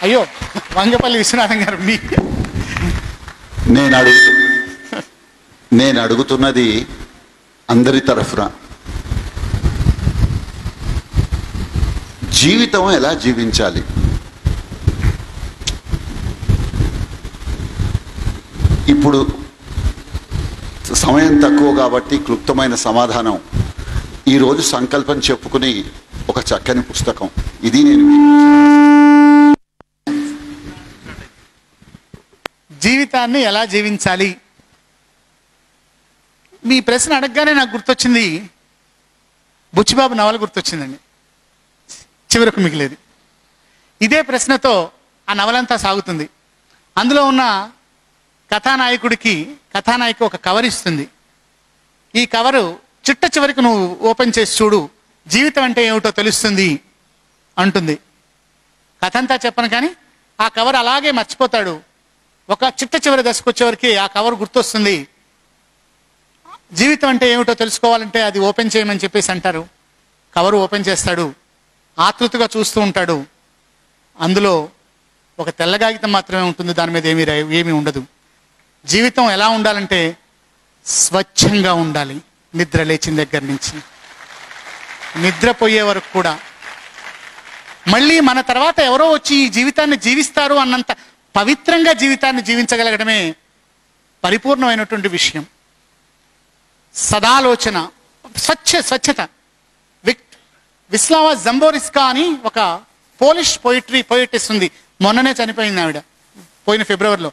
అయ్యో వంగపల్లి విశ్వనాథం గారు, మీ నేను అడుగుతున్నది అందరి తరఫున, జీవితం ఎలా జీవించాలి? ఇప్పుడు సమయం తక్కువ కాబట్టి క్లుప్తమైన సమాధానం, ఈరోజు సంకల్పం చెప్పుకుని ఒక చక్కని పుస్తకం ఇది. నేను జీవితాన్ని ఎలా జీవించాలి, మీ ప్రశ్న అడగగానే నాకు గుర్తొచ్చింది బుచ్చిబాబు నవల గుర్తొచ్చిందండి. చివరకు మిగిలేదు. ఇదే ప్రశ్నతో ఆ నవలంతా సాగుతుంది. అందులో ఉన్న కథానాయకి ఒక కవర్ ఇస్తుంది. ఈ కవరు చిట్ట చివరికి నువ్వు ఓపెన్ చేసి చూడు, జీవితం అంటే ఏమిటో తెలుస్తుంది అంటుంది. కథ అంతా చెప్పను కానీ ఆ కవర్ అలాగే మర్చిపోతాడు. ఒక చిట్ట చివరి దశకు వచ్చేవరకు ఆ కవర్ గుర్తొస్తుంది. జీవితం అంటే ఏమిటో తెలుసుకోవాలంటే అది ఓపెన్ చేయమని చెప్పేసి అంటారు. కవర్ ఓపెన్ చేస్తాడు, ఆతృతగా చూస్తూ ఉంటాడు. అందులో ఒక తెల్ల కాగితం మాత్రమే ఉంటుంది, దాని మీద ఏమీ ఉండదు. జీవితం ఎలా ఉండాలంటే స్వచ్ఛంగా ఉండాలి. నిద్ర లేచిన దగ్గర నుంచి నిద్రపోయే వరకు కూడా. మళ్ళీ మన తర్వాత ఎవరో వచ్చి ఈ జీవితాన్ని జీవిస్తారు అన్నంత పవిత్రంగా జీవితాన్ని జీవించగలగడమే పరిపూర్ణమైనటువంటి విషయం. సదాలోచన, స్వచ్ఛత. విస్లావా జంబోరిస్కా అని ఒక పోలిష్ పోయిటెస్ ఉంది. మొన్ననే చనిపోయింది ఆవిడ, పోయిన ఫిబ్రవరిలో.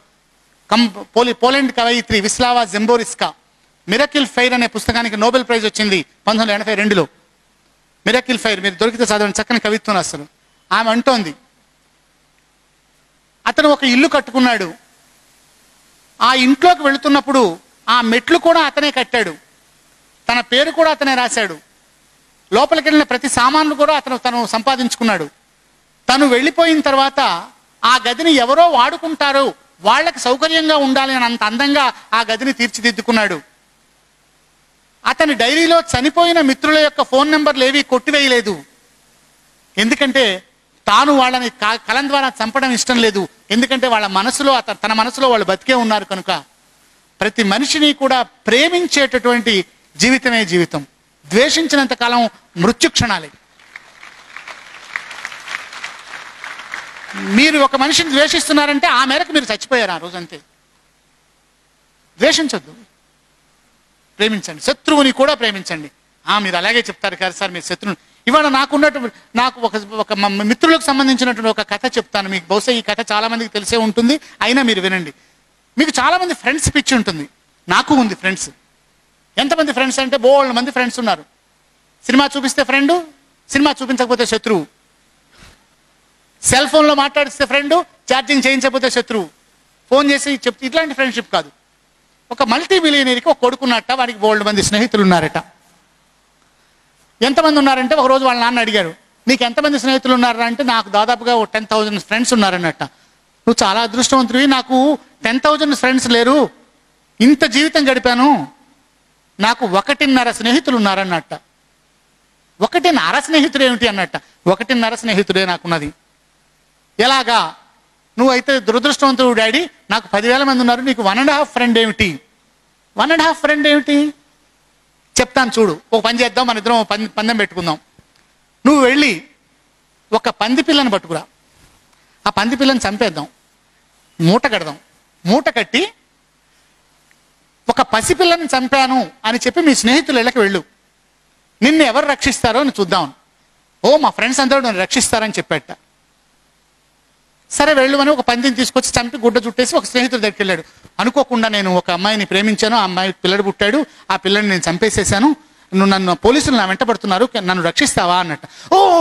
పోలాండ్ కవయిత్రి విస్లావా జంబోరిస్కా. మిరకిల్ ఫైర్ అనే పుస్తకానికి నోబెల్ ప్రైజ్ వచ్చింది 1982లో. మిరకిల్ ఫైర్ మీరు దొరికితే చదవండి, చక్కని కవిత్వం రాస్తారు. ఆమె అంటోంది, అతను ఒక ఇల్లు కట్టుకున్నాడు. ఆ ఇంట్లోకి వెళుతున్నప్పుడు ఆ మెట్లు కూడా అతనే కట్టాడు, తన పేరు కూడా అతనే రాశాడు, లోపలికి వెళ్ళిన ప్రతి సామాన్లు కూడా తను సంపాదించుకున్నాడు. తను వెళ్ళిపోయిన తర్వాత ఆ గదిని ఎవరో వాడుకుంటారో, వాళ్ళకి సౌకర్యంగా ఉండాలి అని అంత అందంగా ఆ గదిని తీర్చిదిద్దుకున్నాడు. అతని డైరీలో చనిపోయిన మిత్రుల యొక్క ఫోన్ నెంబర్లు ఏవి కొట్టివేయలేదు. ఎందుకంటే తాను వాళ్ళని కలం ద్వారా చంపడం ఇష్టం లేదు. ఎందుకంటే వాళ్ళ మనసులో తన మనసులో వాళ్ళు బతికే ఉన్నారు కనుక. ప్రతి మనిషిని కూడా ప్రేమించేటటువంటి జీవితమే జీవితం. ద్వేషించినంత కాలం మృత్యు క్షణాలే. మీరు ఒక మనిషిని ద్వేషిస్తున్నారంటే ఆ మేరకు మీరు చచ్చిపోయారు ఆ రోజంతే. ద్వేషించొద్దు, ప్రేమించండి. శత్రువుని కూడా ప్రేమించండి. మీరు అలాగే చెప్తారు కదా సార్ మీరు శత్రువుని. ఇవాళ నాకు ఒక మిత్రులకు సంబంధించినటువంటి ఒక కథ చెప్తాను మీకు. బహుశా ఈ కథ చాలా మందికి తెలిసే ఉంటుంది, అయినా మీరు వినండి. మీకు చాలా మంది ఫ్రెండ్స్ పిచ్చి ఉంటుంది. నాకు ఉంది ఫ్రెండ్స్. ఎంతమంది ఫ్రెండ్స్ అంటే బోల్డ్ మంది ఫ్రెండ్స్ ఉన్నారు. సినిమా చూపిస్తే ఫ్రెండు, సినిమా చూపించకపోతే శత్రువు. సెల్ ఫోన్లో మాట్లాడిస్తే ఫ్రెండు, ఛార్జింగ్ చేయించకపోతే శత్రువు. ఫోన్ చేసి చెప్తే ఇట్లాంటి ఫ్రెండ్షిప్ కాదు. ఒక మల్టీ మిలియనీర్కి ఒక కొడుకున్నట్ట, వాడికి బోల్డ్ మంది స్నేహితులు ఉన్నారట. ఎంతమంది ఉన్నారంటే ఒకరోజు వాళ్ళ నాన్న అడిగారు, నీకు ఎంతమంది స్నేహితులు ఉన్నారా అంటే, నాకు దాదాపుగా 10,000 ఫ్రెండ్స్ ఉన్నారన్నట్ట. నువ్వు చాలా అదృష్టవంతుడివి, నాకు 10,000 ఫ్రెండ్స్ లేరు, ఇంత జీవితం గడిపాను, నాకు 1.5 స్నేహితులు ఉన్నారన్నట్ట. 1.5 స్నేహితుడు ఏమిటి అన్నట్ట. 1.5 స్నేహితుడే నాకున్నది. ఎలాగా? నువ్వైతే దురదృష్టవంతుడు డాడీ, నాకు 10,000 మంది ఉన్నారు, నీకు 1.5 ఫ్రెండ్ ఏమిటి? 1.5 ఫ్రెండ్ ఏమిటి చెప్తాను చూడు. ఒక పని చేద్దాం, మన ఇద్దరం పందెం పెట్టుకుందాం. నువ్వు వెళ్ళి ఒక పంది పిల్లని పట్టుకురా, ఆ పంది పిల్లని చంపేద్దాం, మూట కడదాం, మూట కట్టి ఒక పసిపిల్లని చంపాను అని చెప్పి మీ స్నేహితుల ఇళ్ళకి వెళ్ళు, నిన్ను ఎవరు రక్షిస్తారో అని చూద్దాం. మా ఫ్రెండ్స్ అందరూ నన్ను రక్షిస్తారని చెప్పాట. సరే వెళ్ళు అని ఒక పందిని తీసుకొచ్చి చంపి గుడ్డ చుట్టేసి ఒక స్నేహితుడి దగ్గరికి వెళ్ళాడు. అనుకోకుండా నేను ఒక అమ్మాయిని ప్రేమించాను, ఆ అమ్మాయికి పిల్లడు పుట్టాడు, ఆ పిల్లని నేను చంపేసేసాను, నన్ను పోలీసులు నా వెంట పడుతున్నారు, నన్ను రక్షిస్తావా అన్నట్ట.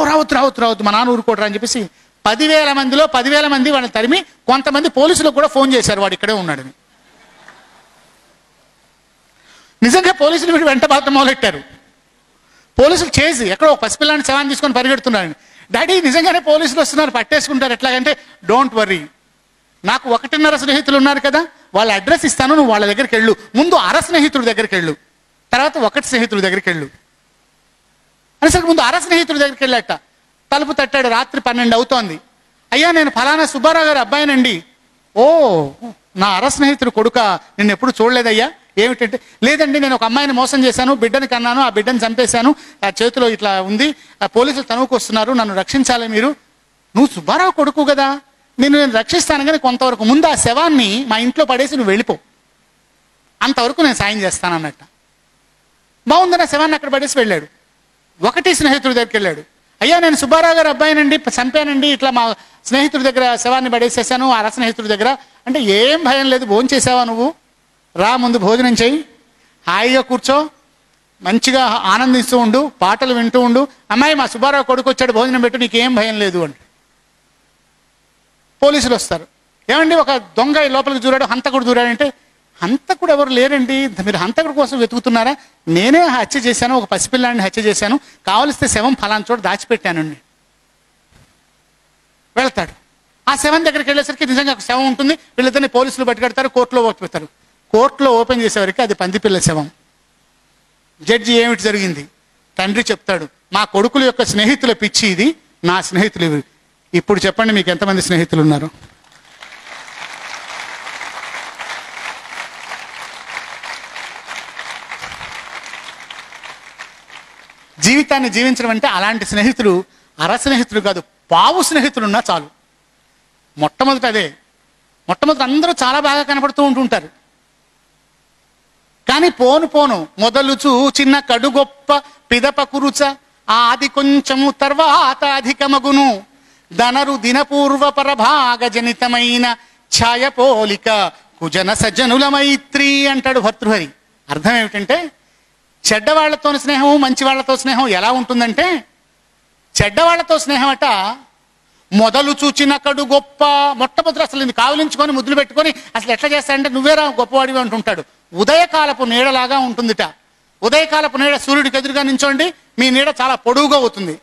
రావద్దు మా నాన్న ఊరుకోడరా అని చెప్పేసి 10,000 మందిలో 10,000 మంది వాళ్ళని తరిమి కొంతమంది పోలీసులకు కూడా ఫోన్ చేశారు వాడు ఇక్కడే ఉన్నాడని. నిజంగా పోలీసులు వీడు వెంట పడటం మొదలెట్టారు. పోలీసులు చేసి ఎక్కడో ఒక పసిపిల్లాన్ని శవాన్ని తీసుకొని పరిగెడుతున్నారని. డాడీ నిజంగానే పోలీసులు వస్తున్నారు, పట్టేసుకుంటారు, ఎట్లాగంటే డోంట్ వర్రీ, నాకు 1.5 స్నేహితులు ఉన్నారు కదా, వాళ్ళ అడ్రస్ ఇస్తాను, నువ్వు వాళ్ళ దగ్గరికి వెళ్ళు. ముందు 1/2 స్నేహితుడి దగ్గరికి వెళ్ళు, తర్వాత 1 స్నేహితుడి దగ్గరికి వెళ్ళు అనేసరికి ముందు 1/2 స్నేహితుడి దగ్గరికి వెళ్ళాట. తలుపు తట్టాడు. రాత్రి 12 అవుతోంది. అయ్యా నేను ఫలానా సుబ్బారావు గారి అబ్బాయినండి. ఓ, నా అర స్నేహితుడు కొడుక, నిన్ను ఎప్పుడు చూడలేదయ్యా. ఏమిటంటే, లేదండి నేను ఒక అమ్మాయిని మోసం చేశాను, బిడ్డని కన్నాను, ఆ బిడ్డని చంపేశాను, ఆ చేతిలో ఇట్లా ఉంది, ఆ పోలీసులు తనువుకు వస్తున్నారు, నన్ను రక్షించాలి మీరు. నువ్వు సుబ్బారావు కొడుకు కదా, నేను రక్షిస్తాను, కానీ కొంతవరకు ముందు ఆ శవాన్ని మా ఇంట్లో పడేసి నువ్వు వెళ్ళిపో, అంతవరకు నేను సాయం చేస్తాను అన్నట్ట. బాగుందని ఆ శవాన్ని అక్కడ పడేసి వెళ్ళాడు. ఒకటి స్నేహితుడి దగ్గరికి వెళ్ళాడు. అయ్యా నేను సుబ్బారావు గారి అబ్బాయినండి, చంపానండి, ఇట్లా మా స్నేహితుడి దగ్గర శవాన్ని పడేసేసాను, అర స్నేహితుడి దగ్గర. అంటే ఏం భయం లేదు, భోజనం చేసావా నువ్వు, రా ముందు భోజనం చేయి, హాయిగా కూర్చో, మంచిగా ఆనందిస్తూ ఉండు, పాటలు వింటూ ఉండు, అమ్మాయి మా సుబ్బారావు కొడుకు వచ్చాడు భోజనం పెట్టు, నీకేం భయం లేదు అంటే. పోలీసులు వస్తారు. ఏమండి ఒక దొంగ లోపలికి దూరాడు, హంతకుడు దూరాడంటే, హంతకుడు ఎవరు లేరండి, మీరు హంతకుడు కోసం వెతుకుతున్నారా, నేనే హత్య చేశాను, ఒక పసిపిల్లాన్ని హత్య చేశాను, కావలిస్తే శవం ఫలానా చోట దాచిపెట్టానండి. వెళ్తాడు. ఆ శవం దగ్గరికి వెళ్ళేసరికి నిజంగా ఒక శవం ఉంటుంది. వీళ్ళిద్దరిని పోలీసులు పట్టుకెడతారు, కోర్టులో పెడతారు. కోర్టులో ఓపెన్ చేసేవరకు అది పందిపిల్ల శవం. జడ్జి ఏమిటి జరిగింది, తండ్రి చెప్తాడు, మా కొడుకుల యొక్క స్నేహితుల పిచ్చి ఇది, నా స్నేహితులు ఇవి. ఇప్పుడు చెప్పండి మీకు ఎంతమంది స్నేహితులు ఉన్నారు? జీవితాన్ని జీవించడం అంటే అలాంటి స్నేహితులు అర స్నేహితులు కాదు, పావు స్నేహితులు ఉన్నా చాలు. మొట్టమొదటి అదే. మొట్టమొదటి అందరూ చాలా బాగా కనపడుతూ ఉంటుంటారు, కానీ పోను పోను మొదలు చిన్న కడు గొప్ప పిదప కురుచ ఆది కొంచెము తర్వాత అధికమగును ధనరు దినపూర్వ పరభాగ జనితమైన ఛాయపోలిక కుజన సజ్జనుల మైత్రి అంటాడు భర్తృహరి. అర్థం ఏమిటంటే, చెడ్డవాళ్లతో స్నేహం మంచి వాళ్లతో స్నేహం ఎలా ఉంటుందంటే, చెడ్డవాళ్లతో స్నేహం అట మొదలు చూచిన కడు గొప్ప, మొట్టమొదటి అసలు ఇది కావలించుకొని ముద్దులు పెట్టుకొని అసలు ఎట్లా చేస్తాడంటే నువ్వేరా గొప్పవాడివి అంటుంటాడు. ఉదయకాలపు నీడలాగా ఉంటుందిట. ఉదయకాలపు నీడ సూర్యుడికి ఎదురుగా నించోండి, మీ నీడ చాలా పొడవుగా అవుతుంది.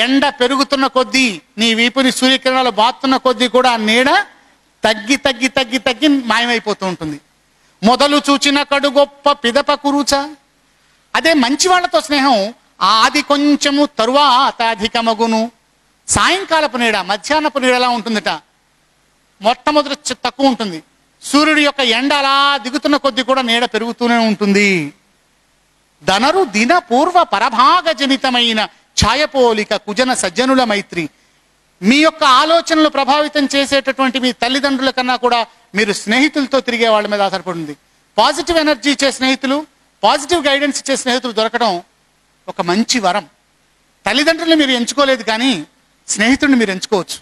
ఎండ పెరుగుతున్న కొద్దీ, నీ వీపుని సూర్యకిరణాలు బాతున్న కొద్దీ కూడా ఆ నీడ తగ్గి తగ్గి తగ్గి తగ్గి మాయమైపోతూ ఉంటుంది. మొదలు చూచిన కడు గొప్ప పిదప కురుచ. అదే మంచి వాళ్ళతో స్నేహం ఆది కొంచెము తరువాత అధికమగును. సాయంకాలపు నీడ మధ్యాహ్నపు నీడలా ఉంటుందిట. మొట్టమొదటి తక్కువ ఉంటుంది, సూర్యుడి యొక్క ఎండ అలా దిగుతున్న కొద్దీ కూడా నీడ పెరుగుతూనే ఉంటుంది. ధనరు దిన పూర్వ పరభాగ జనితమైన ఛాయపోలిక కుజన సజ్జనుల మైత్రి. మీ యొక్క ఆలోచనలు ప్రభావితం చేసేటటువంటి మీ తల్లిదండ్రుల కన్నా కూడా మీరు స్నేహితులతో తిరిగే వాళ్ళ మీద ఆధారపడింది. పాజిటివ్ ఎనర్జీ ఇచ్చే స్నేహితులు, పాజిటివ్ గైడెన్స్ ఇచ్చే స్నేహితులు దొరకడం ఒక మంచి వరం. తల్లిదండ్రులు మీరు ఎంచుకోలేదు, కానీ స్నేహితుడిని మీరు ఎంచుకోవచ్చు.